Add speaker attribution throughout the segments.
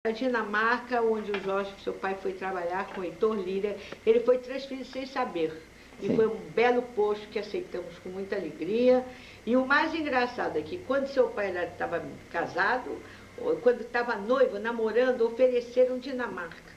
Speaker 1: A Dinamarca, onde o Jorge, seu pai, foi trabalhar com o Heitor Lira, ele foi transferido sem saber. E
Speaker 2: Sim.
Speaker 1: foi um belo posto que aceitamos com muita alegria. E o mais engraçado é que quando seu pai estava casado, ou quando estava noivo, namorando, ofereceram Dinamarca.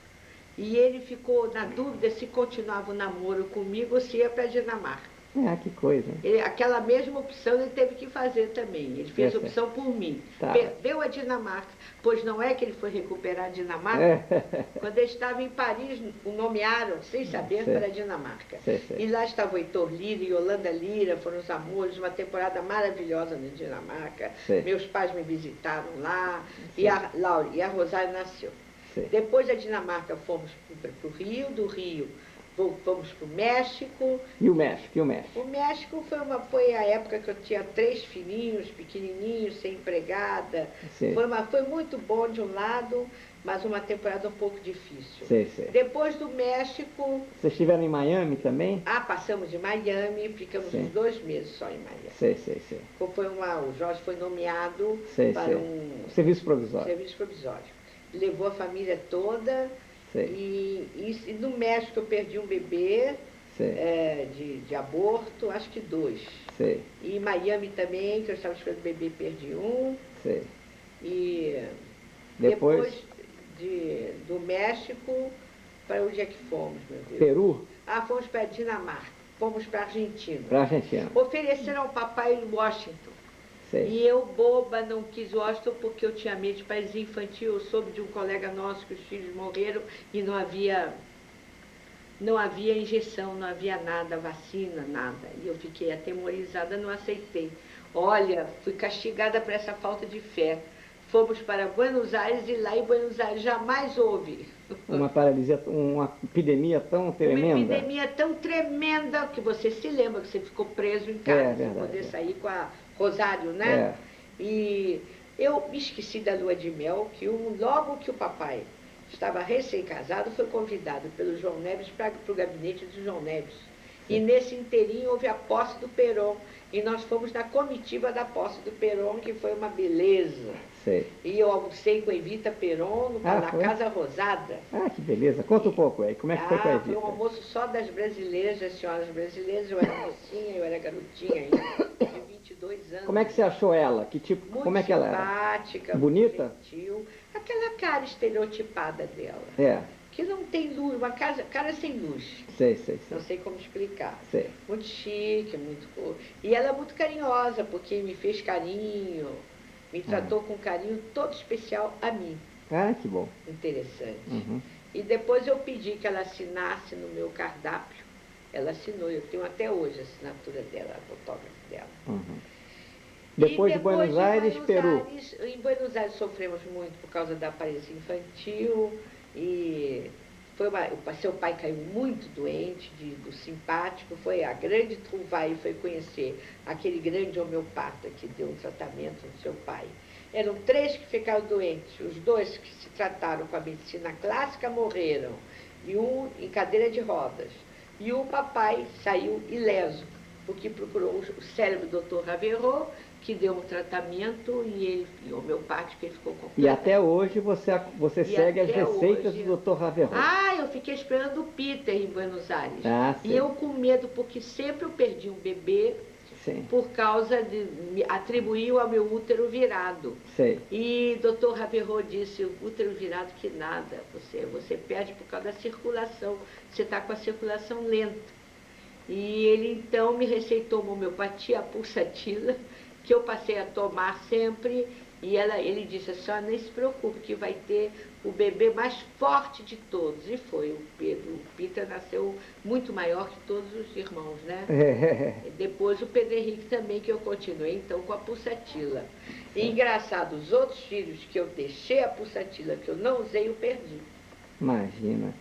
Speaker 1: E ele ficou na dúvida se continuava o namoro comigo ou se ia para a Dinamarca.
Speaker 2: Ah, que coisa.
Speaker 1: Aquela mesma opção ele teve que fazer também. Ele fez opção por mim.
Speaker 2: Tá.
Speaker 1: Perdeu a Dinamarca, pois não é que ele foi recuperar a Dinamarca? Quando ele estava em Paris, o nomearam, sem saber, para a Dinamarca. E lá estava o Heitor Lira e Yolanda Lira, foram os amores, uma temporada maravilhosa na Dinamarca. Meus pais me visitaram lá, e a Rosário nasceu. Depois da Dinamarca fomos para o Rio, do Rio fomos para o México.
Speaker 2: E o México?
Speaker 1: O México foi a época que eu tinha 3 filhinhos, pequenininhos, sem empregada. Foi muito bom de um lado, mas uma temporada um pouco difícil. Depois do México...
Speaker 2: Vocês estiveram em Miami também?
Speaker 1: Passamos em Miami, ficamos uns 2 meses só em Miami. O Jorge foi nomeado para um
Speaker 2: serviço provisório.
Speaker 1: Serviço provisório. Levou a família toda. E no México eu perdi um bebê de aborto, acho que 2. E em Miami também, que eu estava esperando o bebê, perdi um. E depois do México, para onde é que fomos, meu Deus?
Speaker 2: Peru?
Speaker 1: Fomos para a Dinamarca, fomos para a Argentina.
Speaker 2: Argentina.
Speaker 1: Ofereceram ao papai em Washington. E eu, boba, não quis Washington porque eu tinha medo de paralisia infantil. Eu soube de um colega nosso que os filhos morreram e não havia injeção, não havia nada, vacina, nada. E eu fiquei atemorizada, não aceitei. Olha, fui castigada por essa falta de fé. Fomos para Buenos Aires e lá em Buenos Aires jamais houve.
Speaker 2: Uma paralisia, uma epidemia tão tremenda.
Speaker 1: Uma epidemia tão tremenda que você se lembra que você ficou preso em casa, sem poder sair com a Rosário, né? E eu me esqueci da lua de mel, que logo que o papai estava recém-casado, foi convidado pelo João Neves para o gabinete do João Neves. E nesse inteirinho houve a posse do Perón. E nós fomos na comitiva da posse do Perón, que foi uma beleza. E eu almocei com a Evita Perón na Casa Rosada.
Speaker 2: Que beleza. Conta um pouco aí, como é que foi com a Evita?
Speaker 1: Foi um almoço só das brasileiras, das senhoras brasileiras. Eu era mocinha, eu era garotinha ainda, de 22 anos.
Speaker 2: Como é que você achou ela? Que tipo,
Speaker 1: muito
Speaker 2: como é que ela era?
Speaker 1: Simpática,
Speaker 2: bonita?
Speaker 1: Muito gentil. Aquela cara estereotipada dela. Que não tem luz, uma cara sem luz. Não sei como explicar. Muito chique, E ela é muito carinhosa, porque me fez carinho, me tratou com carinho todo especial a mim.
Speaker 2: Que bom.
Speaker 1: Interessante. E depois eu pedi que ela assinasse no meu cardápio. Ela assinou, eu tenho até hoje a assinatura dela, a fotógrafa dela.
Speaker 2: Depois de Buenos Aires, Peru.
Speaker 1: Em Buenos Aires sofremos muito por causa da paralisia infantil. E seu pai caiu muito doente, do simpático, foi a grande Trouvaille, foi conhecer aquele grande homeopata que deu um tratamento no seu pai. Eram 3 que ficaram doentes, os 2 que se trataram com a medicina clássica morreram, e um em cadeira de rodas. E o papai saiu ileso, porque procurou o cérebro do Dr. Raverot, que deu um tratamento e homeopático, ele ficou completamente...
Speaker 2: E até hoje você segue as receitas do Dr. Raverot.
Speaker 1: Eu fiquei esperando o Peter em Buenos Aires. E eu com medo, porque sempre eu perdi um bebê por causa de... atribuiu ao meu útero virado. E Dr. Raverot disse, o útero virado que nada, você perde por causa da circulação, você está com a circulação lenta. E ele então me receitou uma homeopatia, a pulsatila, que eu passei a tomar sempre, e ele disse, a senhora nem se preocupe, que vai ter o bebê mais forte de todos. E foi, o Peter nasceu muito maior que todos os irmãos, né? Depois o Pedro Henrique também, que eu continuei então com a pulsatila. E engraçado, os outros filhos que eu deixei a pulsatila, que eu não usei, eu perdi.
Speaker 2: Imagina.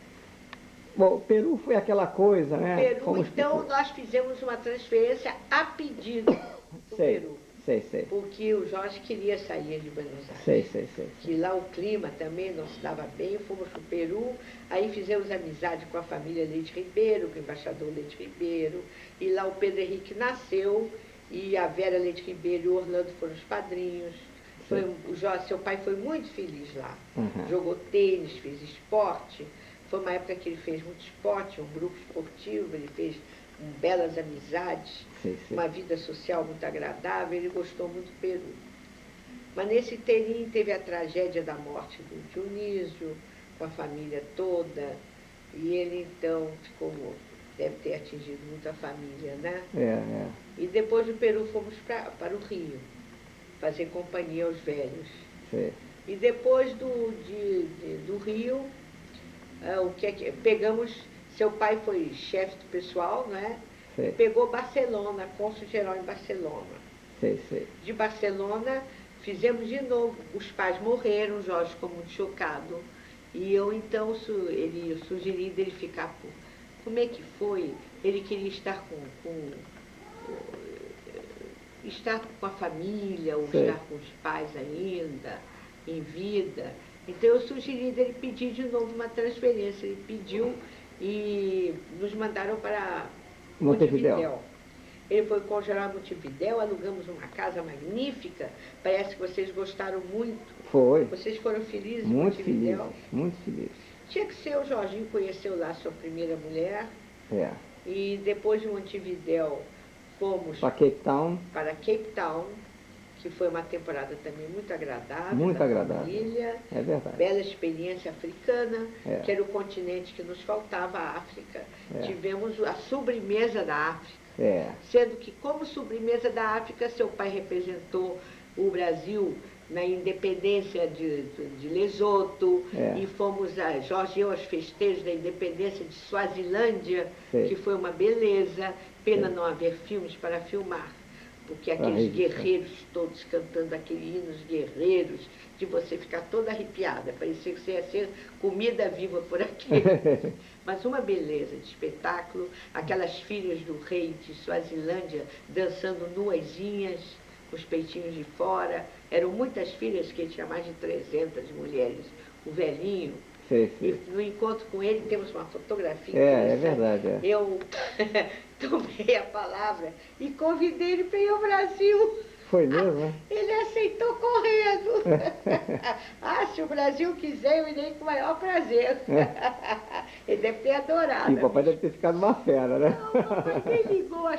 Speaker 2: Bom, o Peru foi aquela coisa, né?
Speaker 1: Então nós fizemos uma transferência a pedido do Peru. Porque o Jorge queria sair de Buenos Aires. Que lá o clima também não se dava bem, fomos para o Peru, aí fizemos amizade com a família Leite Ribeiro, com o embaixador Leite Ribeiro, e lá o Pedro Henrique nasceu, e a Vera Leite Ribeiro e o Orlando foram os padrinhos. Seu pai foi muito feliz lá. Jogou tênis, fez esporte. Foi uma época que ele fez muito esporte, um grupo esportivo, ele fez belas amizades, uma vida social muito agradável, ele gostou muito do Peru. Mas nesse inteirinho teve a tragédia da morte do Dionísio, com a família toda, e ele então deve ter atingido muito a família, né? E depois do Peru fomos para o Rio, fazer companhia aos velhos. E depois do Rio, pegamos, seu pai foi chefe do pessoal, né? Pegou Barcelona, cônsul-geral em Barcelona. De Barcelona, fizemos de novo, os pais morreram, o Jorge ficou muito chocado. E eu então, ele sugeri dele ficar como é que foi? Ele queria estar estar com a família, ou estar com os pais ainda, em vida. Então eu sugeri dele pedir de novo uma transferência. Ele pediu e nos mandaram para Montevidéu. Ele foi congelar em Montevidéu, alugamos uma casa magnífica. Parece que vocês gostaram muito.
Speaker 2: Foi.
Speaker 1: Vocês foram felizes
Speaker 2: em
Speaker 1: Montevidéu?
Speaker 2: Muito felizes.
Speaker 1: Tinha que ser, o Jorginho conheceu lá sua primeira mulher. E depois de Montevidéu fomos
Speaker 2: para
Speaker 1: Cape Town, que foi uma temporada também muito agradável.
Speaker 2: Muito agradável.
Speaker 1: Família,
Speaker 2: é verdade.
Speaker 1: Bela experiência africana, que era o continente que nos faltava, a África. Tivemos a sobremesa da África. Sendo que, como sobremesa da África, seu pai representou o Brasil na independência de Lesoto, e fomos Jorge e eu aos festejos da independência de Suazilândia, que foi uma beleza. Pena não haver filmes para filmar, porque aqueles guerreiros todos cantando aqueles hinos guerreiros, de você ficar toda arrepiada, parecia que você ia ser comida viva por aqui. Mas uma beleza de espetáculo, aquelas filhas do rei de Suazilândia dançando nuazinhas, com os peitinhos de fora. Eram muitas filhas, que ele tinha mais de 300 mulheres. O velhinho. E no encontro com ele temos uma fotografia.
Speaker 2: É verdade.
Speaker 1: Eu tomei a palavra e convidei ele para ir ao Brasil.
Speaker 2: Foi mesmo?
Speaker 1: Ele aceitou correndo. Se o Brasil quiser, eu irei com o maior prazer. Ele deve ter adorado.
Speaker 2: E o papai deve ter ficado uma fera, né?
Speaker 1: Não, o papai nem ligou,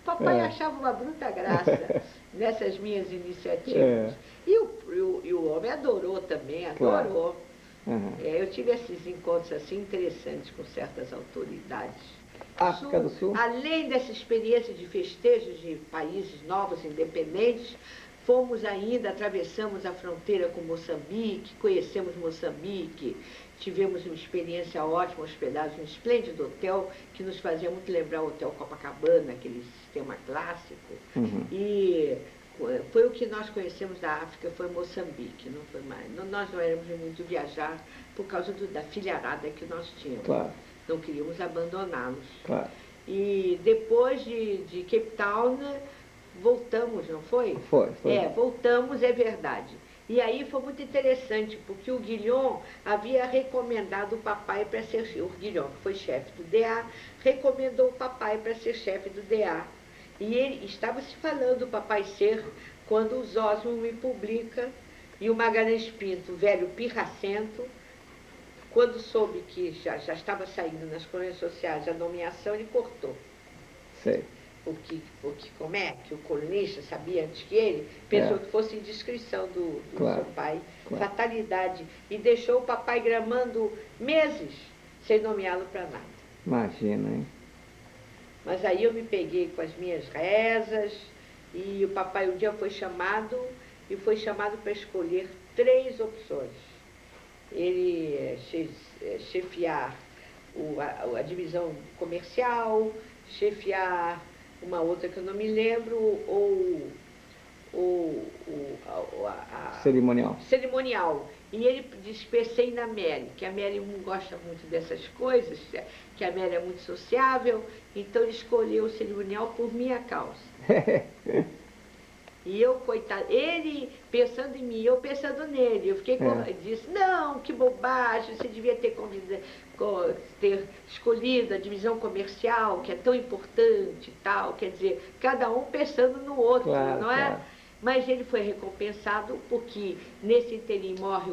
Speaker 1: papai achava uma bruta graça nessas minhas iniciativas. E o homem adorou também, adorou. Eu tive esses encontros assim interessantes com certas autoridades.
Speaker 2: África do Sul.
Speaker 1: Além dessa experiência de festejos de países novos, independentes, atravessamos a fronteira com Moçambique, conhecemos Moçambique, tivemos uma experiência ótima, hospedados num esplêndido hotel, que nos fazia muito lembrar o Hotel Copacabana, aquele sistema clássico. E foi o que nós conhecemos da África, foi Moçambique, não foi mais. Nós não éramos muito viajar por causa da filharada que nós tínhamos. Não queríamos abandoná-los. E depois de Cape Town, voltamos, não foi?
Speaker 2: Foi.
Speaker 1: Voltamos, é verdade. E aí foi muito interessante, porque o Guilhom havia recomendado o papai para ser chefe. O Guilhom, que foi chefe do DA, recomendou o papai para ser chefe do DA. E ele estava se falando, o papai ser, quando o Zósimo me publica, e o Magalhães Pinto, velho pirracento, quando soube que já estava saindo nas colônias sociais a nomeação, ele cortou. Como é que o colunista sabia antes que ele, pensou que fosse indiscrição do seu pai, fatalidade, e deixou o papai gramando meses sem nomeá-lo para nada.
Speaker 2: Imagina, hein?
Speaker 1: Mas aí eu me peguei com as minhas rezas, e o papai um dia foi chamado para escolher 3 opções. Ele chefiar a divisão comercial, chefiar uma outra que eu não me lembro, cerimonial. E ele disse, pensei na Mary, que a Mary não gosta muito dessas coisas, que a Mary é muito sociável, então ele escolheu o cerimonial por minha causa. E eu, coitado, ele pensando em mim, eu pensando nele. Eu fiquei disse, não, que bobagem, você devia ter escolhido a divisão comercial, que é tão importante e tal. Quer dizer, cada um pensando no outro, não é? Mas ele foi recompensado porque nesse interim morre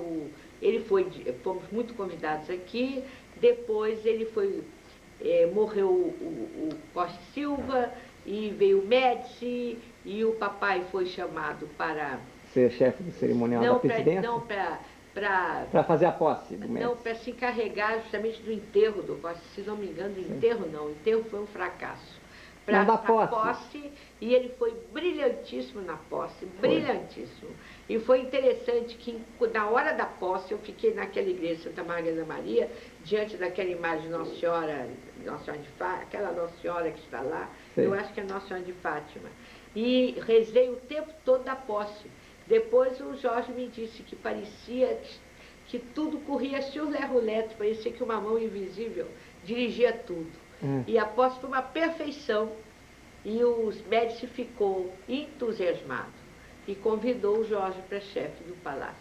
Speaker 1: fomos muito convidados aqui, depois ele morreu o Costa Silva, e veio o Médici, e o papai foi chamado para...
Speaker 2: ser chefe do cerimonial da presidência?
Speaker 1: Não,
Speaker 2: para fazer a posse do Médici.
Speaker 1: Não, para se encarregar justamente do enterro do Costa, se não me engano, do enterro não, o enterro foi um fracasso.
Speaker 2: Para a posse.
Speaker 1: E ele foi brilhantíssimo na posse, brilhantíssimo. E foi interessante que na hora da posse eu fiquei naquela igreja Santa Margarida Maria, diante daquela imagem de Nossa Senhora de Fátima, aquela Nossa Senhora que está lá, eu acho que é Nossa Senhora de Fátima. E rezei o tempo todo da posse. Depois o Jorge me disse que parecia que tudo corria sur les roulettes, parecia que uma mão invisível dirigia tudo. E a posse foi uma perfeição, e o Médici ficou entusiasmado e convidou o Jorge para chefe do palácio.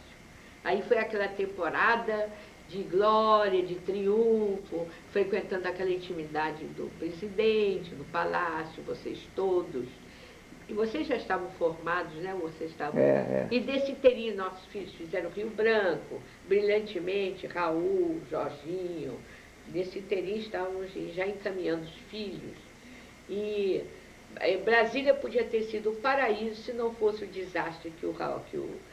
Speaker 1: Aí foi aquela temporada de glória, de triunfo, frequentando aquela intimidade do presidente, do palácio, vocês todos. E vocês já estavam formados, né? Vocês estavam... E desse interim, nossos filhos fizeram Rio Branco, brilhantemente, Raul, Jorginho. Nesse interim estávamos já encaminhando os filhos. E Brasília podia ter sido o paraíso se não fosse o desastre que o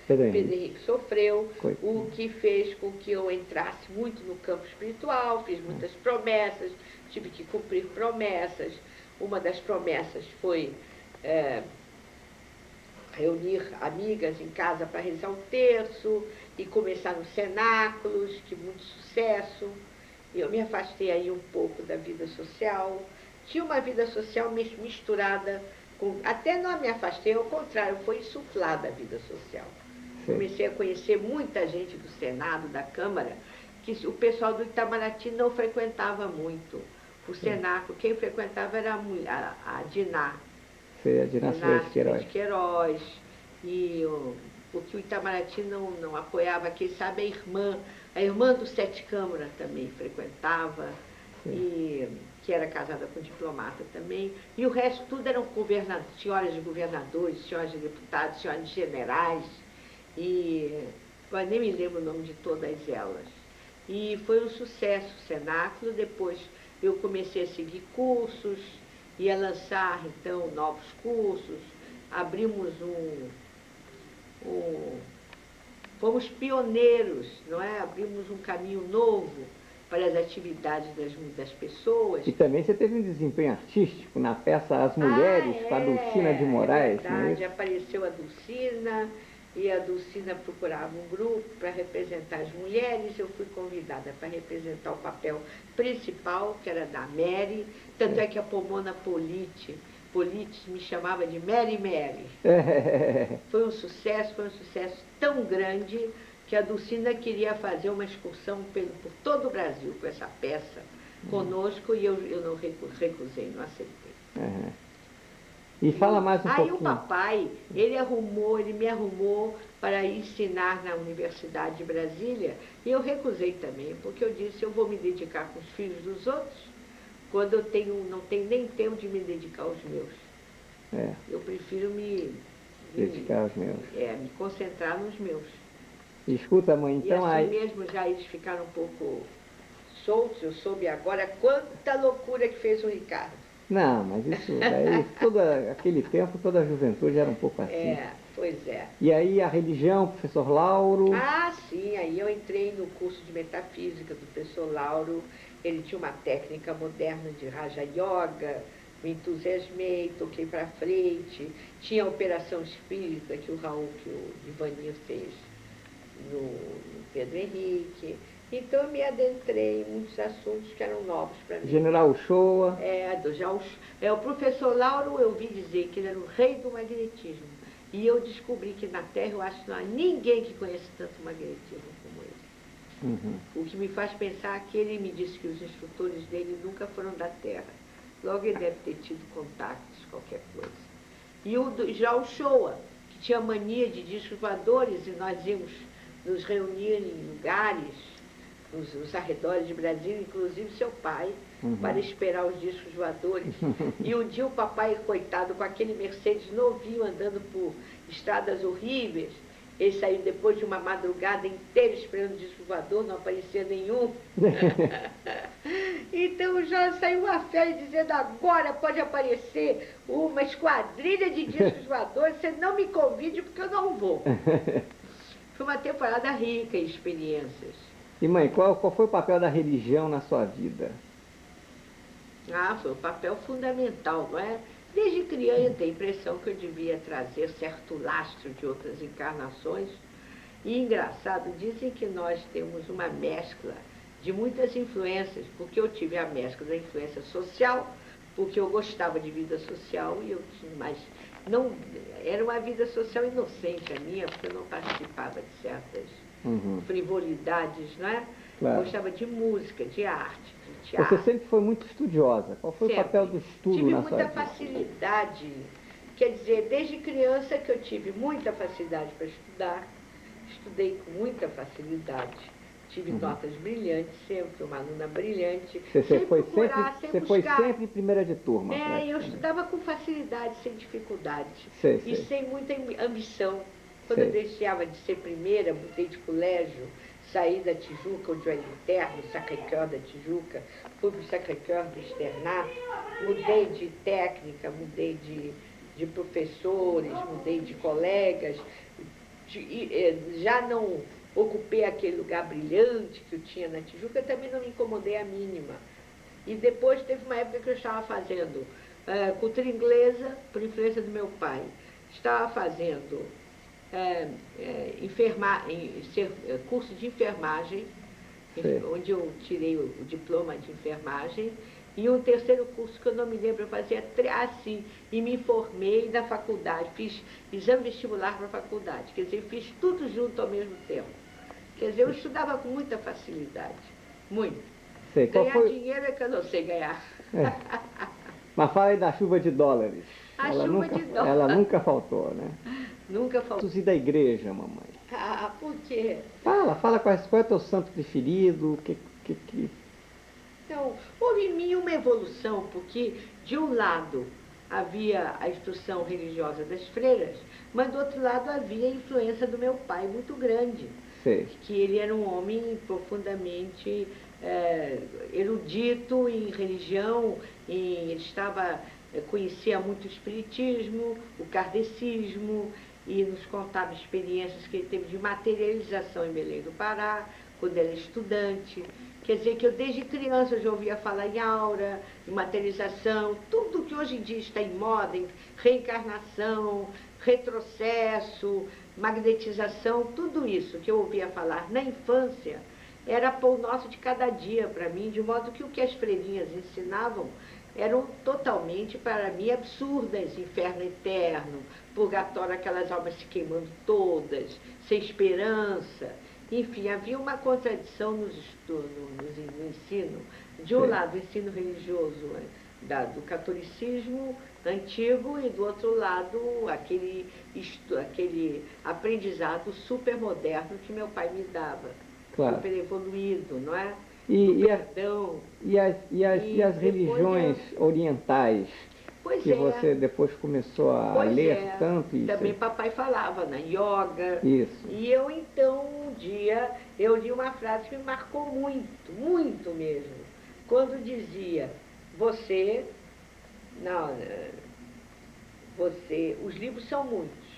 Speaker 1: Pedro Henrique sofreu, o que fez com que eu entrasse muito no campo espiritual, fiz muitas promessas, tive que cumprir promessas. Uma das promessas foi reunir amigas em casa para rezar o terço e começar nos cenáculos, que muito sucesso. E eu me afastei aí um pouco da vida social. Tinha uma vida social misturada com... Até não me afastei, ao contrário, foi insuflada a vida social. Comecei a conhecer muita gente do Senado, da Câmara, que o pessoal do Itamaraty não frequentava muito. O cenáculo, quem frequentava era a Diná.
Speaker 2: A Diná
Speaker 1: de Queiroz. Porque o Itamaraty não apoiava, quem sabe a irmã do Sete Câmara também frequentava, que era casada com diplomata também. E o resto tudo eram senhoras de governadores, senhoras de deputados, senhoras de generais, eu nem me lembro o nome de todas elas. E foi um sucesso o cenáculo. Depois eu comecei a seguir cursos, ia lançar, então, novos cursos, abrimos fomos pioneiros, não é? Abrimos um caminho novo para as atividades das pessoas.
Speaker 2: E também você teve um desempenho artístico na peça As Mulheres, com a Dulcina de Moraes.
Speaker 1: É verdade, apareceu a Dulcina, e a Dulcina procurava um grupo para representar as mulheres. Eu fui convidada para representar o papel principal, que era da Mary, tanto é que a Pomona Politi me chamava de Mary Mary. Foi um sucesso tão grande que a Dulcina queria fazer uma excursão por todo o Brasil com essa peça conosco, e eu não recusei, não aceitei.
Speaker 2: E fala mais um pouquinho.
Speaker 1: Aí o papai, ele me arrumou para ensinar na Universidade de Brasília, e eu recusei também, porque eu disse, eu vou me dedicar com os filhos dos outros, quando eu não tenho nem tempo de me dedicar aos meus. Eu prefiro
Speaker 2: dedicar aos meus.
Speaker 1: Me concentrar nos meus.
Speaker 2: Escuta, mãe, então
Speaker 1: aí... E assim mesmo já eles ficaram um pouco soltos, eu soube agora quanta loucura que fez o Ricardo.
Speaker 2: Não, mas isso daí, aquele tempo, toda a juventude era um pouco assim.
Speaker 1: Pois é.
Speaker 2: E aí a religião, professor Lauro?
Speaker 1: Sim, aí eu entrei no curso de metafísica do professor Lauro. Ele tinha uma técnica moderna de Raja Yoga, me entusiasmei, toquei para frente. Tinha a operação espírita que o Ivaninho fez no Pedro Henrique. Então eu me adentrei em muitos assuntos que eram novos para mim.
Speaker 2: General Uchoa.
Speaker 1: O professor Lauro, eu ouvi dizer que ele era o rei do magnetismo. E eu descobri que na Terra, eu acho que não há ninguém que conheça tanto o magnetismo como ele. O que me faz pensar que ele me disse que os instrutores dele nunca foram da Terra. Logo ele deve ter tido contatos, qualquer coisa. E já o Showa, que tinha mania de discos voadores, e nós íamos nos reunir em lugares nos arredores de Brasília, inclusive seu pai, para esperar os discos voadores. E um dia o papai, coitado, com aquele Mercedes novinho, andando por estradas horríveis, ele saiu depois de uma madrugada inteira esperando o disco voador, não aparecia nenhum. Então o Jorge saiu a fé dizendo, agora pode aparecer uma esquadrilha de discos voadores, você não me convide porque eu não vou. Foi uma temporada rica em experiências.
Speaker 2: E mãe, qual foi o papel da religião na sua vida?
Speaker 1: Foi um papel fundamental, não é? Desde criança eu tenho a impressão que eu devia trazer certo lastro de outras encarnações. E engraçado, dizem que nós temos uma mescla de muitas influências, porque eu tive a mescla da influência social, porque eu gostava de vida social e eu tinha, mas não, era uma vida social inocente a minha, porque eu não participava de certas frivolidades, não é? Claro. Eu gostava de música, de arte, de teatro.
Speaker 2: Você sempre foi muito estudiosa. Qual foi o papel do estudo na sua vida?
Speaker 1: Tive muita facilidade, quer dizer, desde criança que eu tive muita facilidade para estudar, estudei com muita facilidade. Tive notas brilhantes, sempre uma aluna brilhante.
Speaker 2: Você foi sempre primeira de turma.
Speaker 1: Eu estudava com facilidade, sem dificuldade. E sem muita ambição. Quando eu deixava de ser primeira, mudei de colégio, saí da Tijuca, onde eu era interno, Sacré-Cœur da Tijuca, fui para o Sacré-Cœur do externato, mudei de técnica, mudei de professores, mudei de colegas, já não ocupei aquele lugar brilhante que eu tinha na Tijuca, eu também não me incomodei a mínima. E depois teve uma época que eu estava fazendo cultura inglesa, por influência do meu pai. Estava fazendo curso de enfermagem, onde eu tirei o diploma de enfermagem, e um terceiro curso que eu não me lembro, eu fazia assim, e me formei na faculdade, fiz exame vestibular para a faculdade, quer dizer, fiz tudo junto ao mesmo tempo. Quer dizer, eu estudava com muita facilidade, muito. Ganhar dinheiro é que eu não sei ganhar.
Speaker 2: Mas fala aí da chuva de dólares. Ela nunca faltou, né?
Speaker 1: Nunca faltou.
Speaker 2: E da igreja, mamãe?
Speaker 1: Por quê?
Speaker 2: Fala qual é o teu santo preferido,
Speaker 1: Então, houve em mim uma evolução, porque de um lado havia a instrução religiosa das freiras, mas do outro lado havia a influência do meu pai muito grande. Que ele era um homem profundamente erudito em religião, ele conhecia muito o espiritismo, o kardecismo, e nos contava experiências que ele teve de materialização em Belém do Pará, quando era estudante. Quer dizer que eu desde criança já ouvia falar em aura, em materialização, tudo que hoje em dia está em moda, em reencarnação, retrocesso, magnetização, tudo isso que eu ouvia falar na infância era pão nosso de cada dia para mim, de modo que o que as freirinhas ensinavam eram totalmente, para mim, absurdas. Inferno eterno, purgatório, aquelas almas se queimando todas, sem esperança. Enfim, havia uma contradição no ensino. De um lado, o ensino religioso do catolicismo antigo e do outro lado, aquele aprendizado super moderno que meu pai me dava. Claro. Super evoluído, não é?
Speaker 2: E as religiões orientais, que você depois começou a ler tanto isso?
Speaker 1: Também papai falava, na yoga.
Speaker 2: Isso.
Speaker 1: E eu então, um dia, eu li uma frase que me marcou muito, muito mesmo. Quando dizia, os livros são muitos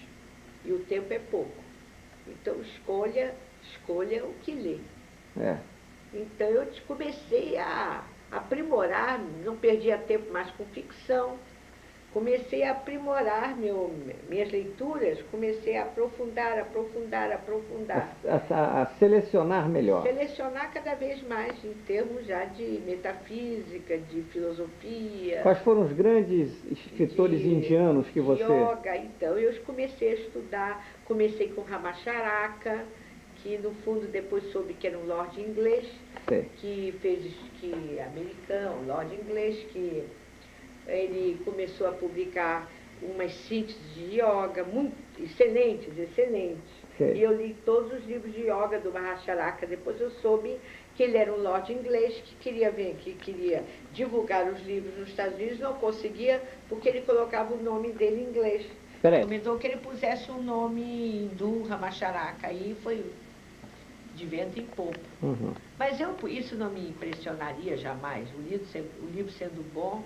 Speaker 1: e o tempo é pouco. Então escolha o que ler. Então eu comecei a aprimorar, não perdia tempo mais com ficção, comecei a aprimorar minhas leituras, comecei a aprofundar.
Speaker 2: A selecionar melhor.
Speaker 1: Selecionar cada vez mais em termos já de metafísica, de filosofia.
Speaker 2: Quais foram os grandes escritores indianos que você...
Speaker 1: Yoga, então, eu comecei a estudar, comecei com Ramacharaka, que no fundo depois soube que era um lord inglês, americano, lord inglês, que ele começou a publicar umas sínteses de yoga muito excelentes. E eu li todos os livros de yoga do Mahasharaka. Depois eu soube que ele era um lord inglês que queria vir, que queria divulgar os livros nos Estados Unidos, não conseguia porque ele colocava o nome dele em inglês. Comentou que ele pusesse um nome hindu, Ramacharaka, aí foi de vento em popa. Mas isso não me impressionaria jamais, o livro sendo bom.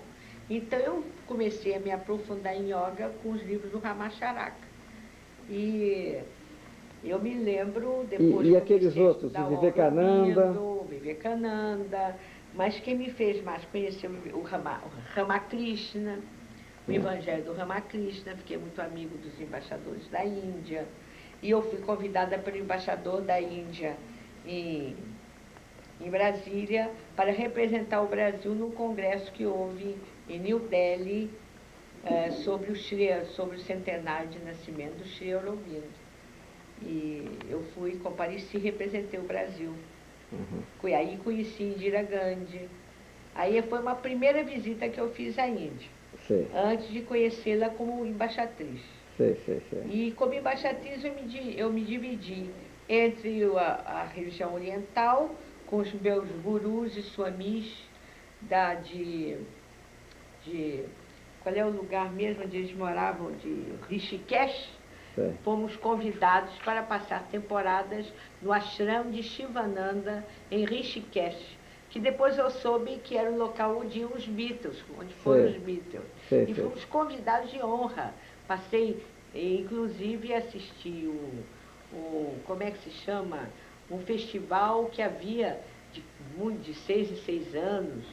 Speaker 1: Então eu comecei a me aprofundar em yoga com os livros do Ramacharaka. E eu me lembro depois...
Speaker 2: E aqueles outros, o
Speaker 1: Vivekananda, mas quem me fez mais conhecer o Ramakrishna, o Evangelho do Ramakrishna, fiquei muito amigo dos embaixadores da Índia, e eu fui convidada pelo embaixador da Índia em Brasília para representar o Brasil num congresso que houve em New Delhi sobre o centenário de nascimento do Sri Aurobindo. E eu compareci e representei o Brasil. Aí conheci Indira Gandhi. Aí foi uma primeira visita que eu fiz à Índia, antes de conhecê-la como embaixatriz. E como embaixatriz eu me dividi entre a religião oriental, com os meus gurus e swamis qual é o lugar mesmo onde eles moravam? De Rishikesh. Fomos convidados para passar temporadas no ashram de Shivananda, em Rishikesh, que depois eu soube que era o local onde iam os Beatles, onde foram os Beatles. E fomos convidados de honra. Passei, inclusive, assisti como é que se chama? Um festival que havia de 6 em 6 anos,